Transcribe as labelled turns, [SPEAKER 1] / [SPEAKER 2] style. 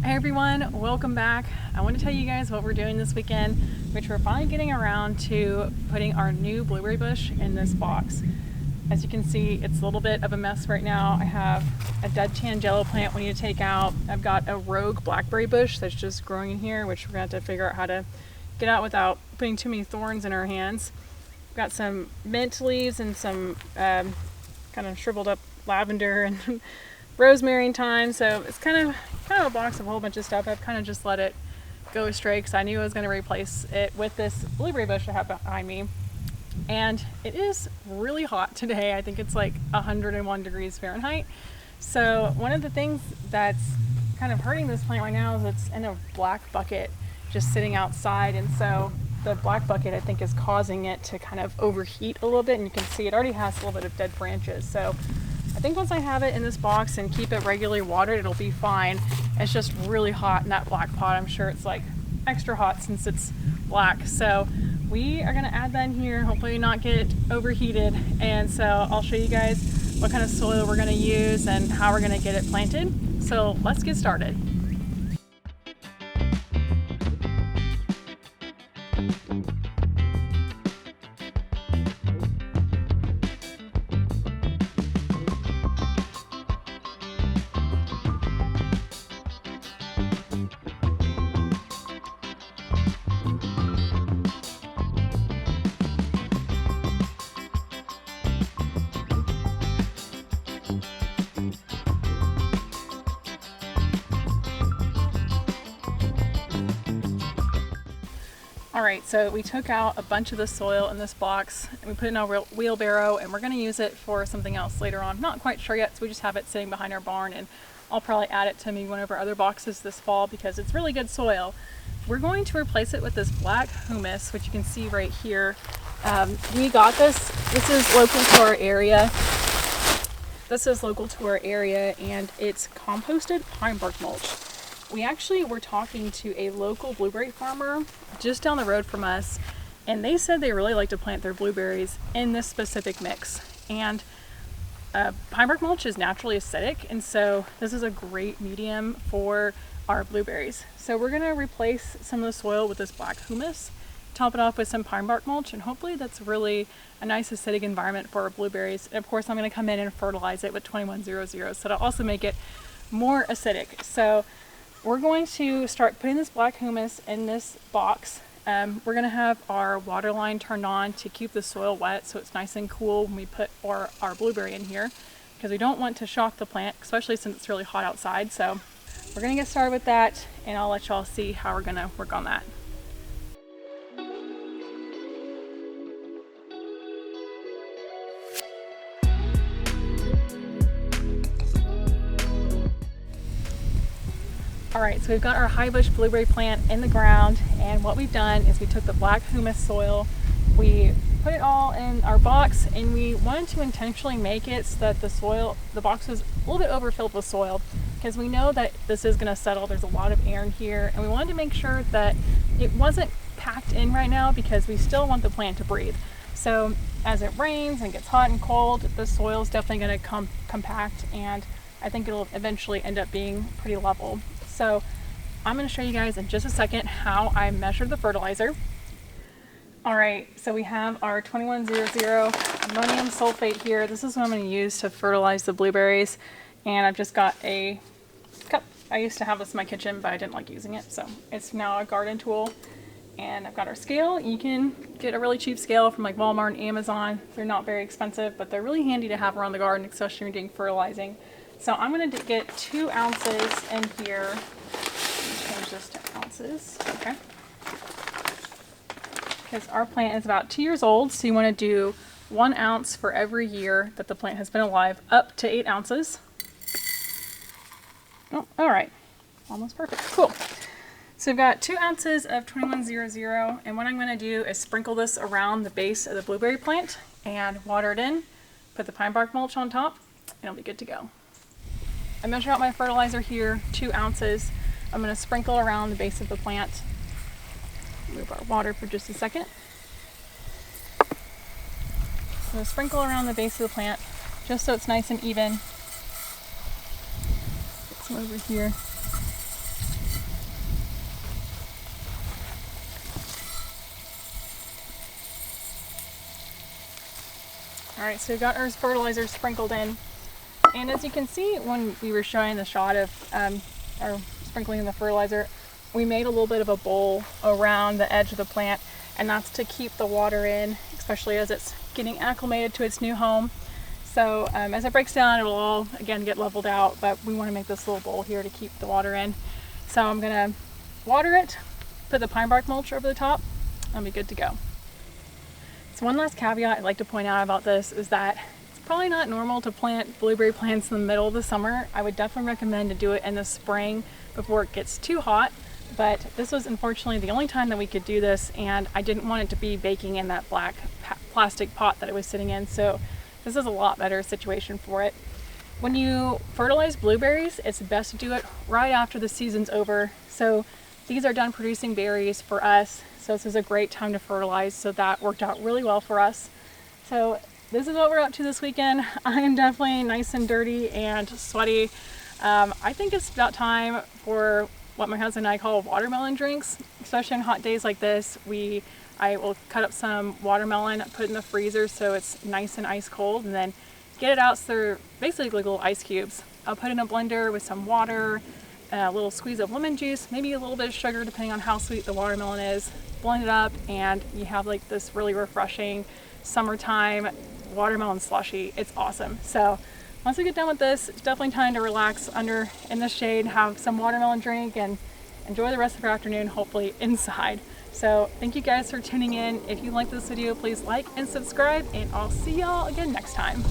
[SPEAKER 1] Hey everyone, welcome back. I want to tell you guys what we're doing this weekend, which we're finally getting around to putting our new blueberry bush in this box. As you can see, it's a little bit of a mess right now. I have a dead tangelo plant we need to take out. I've got a rogue blackberry bush that's just growing in here, which we're going to have to figure out how to get out without putting too many thorns in our hands. We've got some mint leaves and some kind of shriveled up lavender and rosemary and thyme, so it's kind of a box of a whole bunch of stuff. I've kind of just let it go astray because I knew I was going to replace it with this blueberry bush I have behind me. And it is really hot today. I think it's like 101 degrees Fahrenheit. So one of the things that's kind of hurting this plant right now is it's in a black bucket just sitting outside, and so the black bucket I think is causing it to kind of overheat a little bit, and you can see it already has a little bit of dead branches. So I think once I have it in this box and keep it regularly watered, it'll be fine. It's just really hot in that black pot. I'm sure it's like extra hot since it's black. So we are gonna add that in here, hopefully not get overheated. And so I'll show you guys what kind of soil we're gonna use and how we're gonna get it planted. So let's get started. Alright, so we took out a bunch of the soil in this box and we put it in a wheelbarrow, and we're going to use it for something else later on. Not quite sure yet, so we just have it sitting behind our barn, and I'll probably add it to maybe one of our other boxes this fall because it's really good soil. We're going to replace it with this black humus, which you can see right here. We got this. This is local to our area. And it's composted pine bark mulch. We actually were talking to a local blueberry farmer just down the road from us, and they said they really like to plant their blueberries in this specific mix. And pine bark mulch is naturally acidic, and so this is a great medium for our blueberries. So we're going to replace some of the soil with this black humus, top it off with some pine bark mulch, and hopefully that's really a nice acidic environment for our blueberries. And of course I'm going to come in and fertilize it with 2100, so to also make it more acidic. So we're going to start putting this black humus in this box. We're going to have our water line turned on to keep the soil wet so it's nice and cool when we put our blueberry in here, because we don't want to shock the plant, especially since it's really hot outside. So we're going to get started with that, and I'll let y'all see how we're going to work on that. Alright, so we've got our Highbush blueberry plant in the ground, and what we've done is we took the black humus soil, we put it all in our box, and we wanted to intentionally make it so that the box was a little bit overfilled with soil, because we know that this is going to settle. There's a lot of air in here, and we wanted to make sure that it wasn't packed in right now because we still want the plant to breathe. So as it rains and gets hot and cold, the soil is definitely going to compact, and I think it'll eventually end up being pretty level. So I'm going to show you guys in just a second how I measure the fertilizer. Alright, so we have our 2100 ammonium sulfate here. This is what I'm going to use to fertilize the blueberries. And I've just got a cup. I used to have this in my kitchen, but I didn't like using it, so it's now a garden tool. And I've got our scale. You can get a really cheap scale from like Walmart and Amazon. They're not very expensive, but they're really handy to have around the garden, especially when you're doing fertilizing. So I'm going to get 2 ounces in here. Change this to ounces, okay? Because our plant is about 2 years old, so you want to do 1 ounce for every year that the plant has been alive, up to 8 ounces. Oh, all right, almost perfect, cool. So we've got 2 ounces of 2100, and what I'm going to do is sprinkle this around the base of the blueberry plant and water it in, put the pine bark mulch on top, and it'll be good to go. I measure out my fertilizer here, 2 ounces. I'm going to sprinkle around the base of the plant. Move our water for just a second. I'm going to sprinkle around the base of the plant just so it's nice and even. Get some over here. Alright, so we got our fertilizer sprinkled in. And as you can see when we were showing the shot of our sprinkling the fertilizer, we made a little bit of a bowl around the edge of the plant, and that's to keep the water in, especially as it's getting acclimated to its new home. So as it breaks down, it will all again get leveled out, but we want to make this little bowl here to keep the water in. So I'm gonna water it, put the pine bark mulch over the top, and be good to go. So one last caveat I'd like to point out about this is that it's probably not normal to plant blueberry plants in the middle of the summer. I would definitely recommend to do it in the spring before it gets too hot. But this was unfortunately the only time that we could do this, and I didn't want it to be baking in that black plastic pot that it was sitting in, so this is a lot better situation for it. When you fertilize blueberries, it's best to do it right after the season's over. So these are done producing berries for us, so this is a great time to fertilize, so that worked out really well for us. So this is what we're up to this weekend. I am definitely nice and dirty and sweaty. I think it's about time for what my husband and I call watermelon drinks, especially on hot days like this. I will cut up some watermelon, put it in the freezer so it's nice and ice cold, and then get it out so they're basically like little ice cubes. I'll put it in a blender with some water, a little squeeze of lemon juice, maybe a little bit of sugar depending on how sweet the watermelon is. Blend it up and you have like this really refreshing summertime watermelon slushy. It's awesome. So once we get done with this, it's definitely time to relax in the shade, have some watermelon drink, and enjoy the rest of our afternoon, hopefully inside. So thank you guys for tuning in. If you like this video, please like and subscribe, and I'll see y'all again next time.